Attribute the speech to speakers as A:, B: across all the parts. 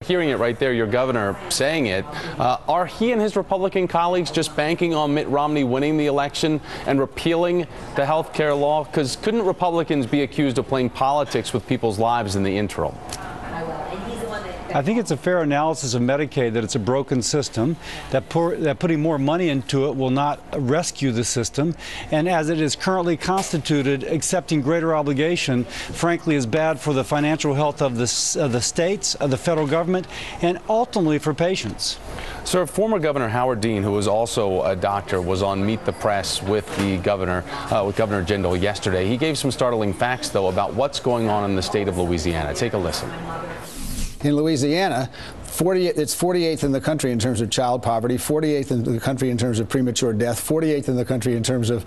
A: hearing it right there, your governor saying it. Are he and his Republican colleagues just banking on Mitt Romney winning the election and repealing the health care law? Because couldn't Republicans be accused of playing politics with people's lives in the interim?
B: I think it's a fair analysis of Medicaid that it's a broken system, that putting more money into it will not rescue the system, and as it is currently constituted, accepting greater obligation, frankly, is bad for the financial health of the states, of the federal government, and ultimately for patients.
A: Sir, former Governor Howard Dean, who was also a doctor, was on Meet the Press with the governor, with Governor Jindal yesterday. He gave some startling facts, though, about what's going on in the state of Louisiana. Take a listen.
C: In Louisiana, it's 48th in the country in terms of child poverty, 48th in the country in terms of premature death, 48th in the country in terms of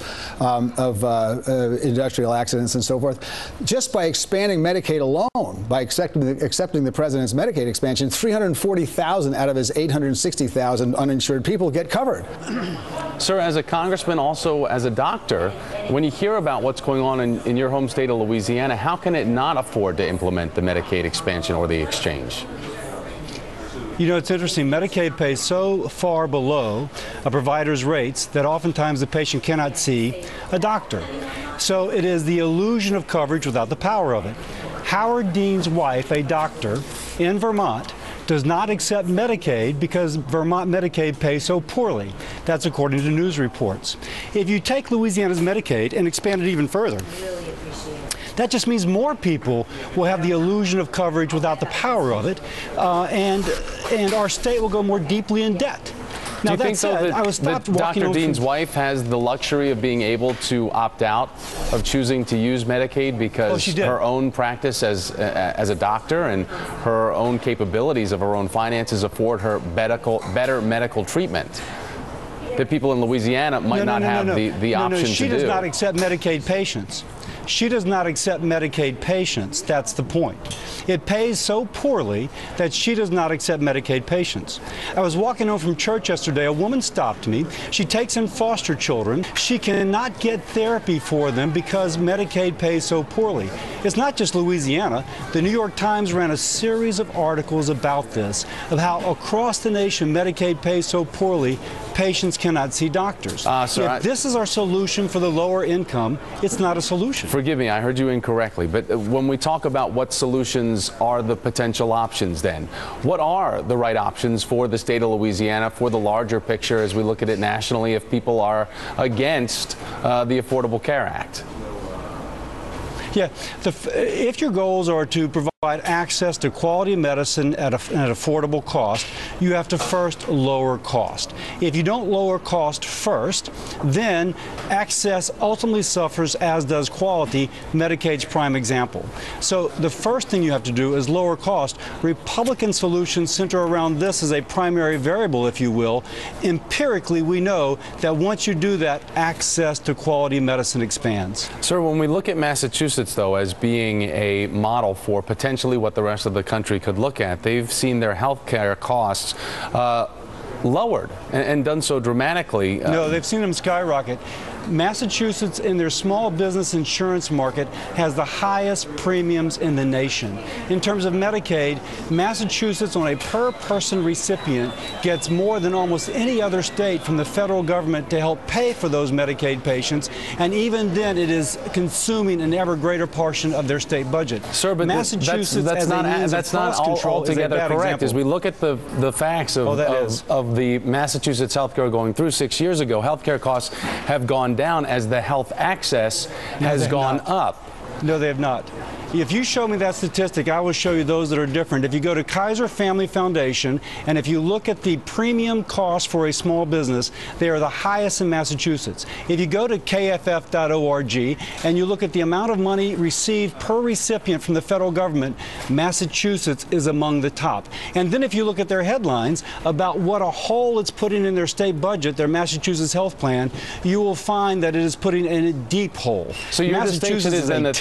C: industrial accidents and so forth. Just by expanding Medicaid alone, by accepting the president's Medicaid expansion, 340,000 out of his 860,000 uninsured people get covered.
A: Sir, as a congressman, also as a doctor, when you hear about what's going on in your home state of Louisiana, how can it not afford to implement the Medicaid expansion or the exchange?
B: You know, it's interesting. Medicaid pays so far below a provider's rates that oftentimes the patient cannot see a doctor. So it is the illusion of coverage without the power of it. Howard Dean's wife, a doctor in Vermont, does not accept Medicaid because Vermont Medicaid pays so poorly. That's according to news reports. If you take Louisiana's Medicaid and expand it even further, that just means more people will have the illusion of coverage without the power of it, and our state will go more deeply in debt. Now, that said, I was stopped walking
A: Dr. Dean's wife has the luxury of being able to opt out of choosing to use Medicaid because her own practice as a doctor and her own capabilities of her own finances afford her better medical treatment that people in Louisiana might not have the option to do.
B: She does not accept Medicaid patients. She does not accept Medicaid patients. That's the point. It pays so poorly that she does not accept Medicaid patients. I was walking home from church yesterday. A woman stopped me. She takes in foster children. She cannot get therapy for them because Medicaid pays so poorly. It's not just Louisiana. The New York Times ran a series of articles about this, of how across the nation Medicaid pays so poorly, patients cannot see doctors. If this is our solution for the lower income, it's not a solution.
A: Forgive me, I heard you incorrectly, but when we talk about what solutions are the potential options then, what are the right options for the state of Louisiana, for the larger picture as we look at it nationally, if people are against the Affordable Care Act?
B: Yeah, if your goals are to provide access to quality medicine at an affordable cost, you have to first lower cost. If you don't lower cost first, then access ultimately suffers, as does quality. Medicaid's prime example. So the first thing you have to do is lower cost. Republican solutions center around this as a primary variable, if you will. Empirically, we know that once you do that, access to quality medicine expands.
A: Sir, when we look at Massachusetts, though, as being a model for potentially what the rest of the country could look at, they've seen their health care costs lowered and done so dramatically.
B: No, they've seen them skyrocket. Massachusetts, in their small business insurance market, has the highest premiums in the nation. In terms of Medicaid, Massachusetts, on a per-person recipient, gets more than almost any other state from the federal government to help pay for those Medicaid patients, and even then it is consuming an ever greater portion of their state budget.
A: Sir, but
B: Massachusetts,
A: that's not altogether correct. As we look at the facts of the Massachusetts healthcare going through 6 years ago, healthcare costs have gone down as the health access has gone up.
B: No, they have not. If you show me that statistic, I will show you those that are different. If you go to Kaiser Family Foundation, and if you look at the premium cost for a small business, they are the highest in Massachusetts. If you go to kff.org and you look at the amount of money received per recipient from the federal government, Massachusetts is among the top. And then if you look at their headlines about what a hole it's putting in their state budget, their Massachusetts health plan, you will find that it is putting in a deep hole.
A: So your distinction is then that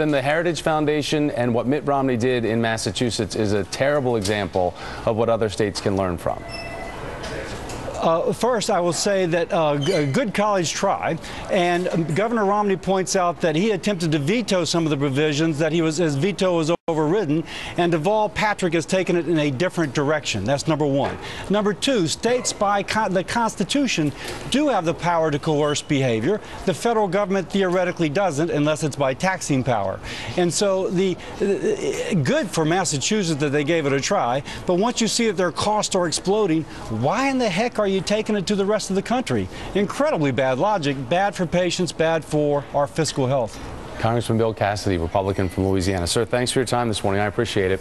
A: the Heritage Foundation and what Mitt Romney did in Massachusetts is a terrible example of what other states can learn from.
B: First, I will say that a good college try, and Governor Romney points out that he attempted to veto some of the provisions, that his veto was overridden, and Deval Patrick has taken it in a different direction. That's number one. Number two, states by the Constitution do have the power to coerce behavior. The federal government theoretically doesn't unless it's by taxing power. And so good for Massachusetts that they gave it a try, but once you see that their costs are exploding, why in the heck are you taking it to the rest of the country? Incredibly bad logic, bad for patients, bad for our fiscal health.
A: Congressman Bill Cassidy, Republican from Louisiana. Sir, thanks for your time this morning. I appreciate it.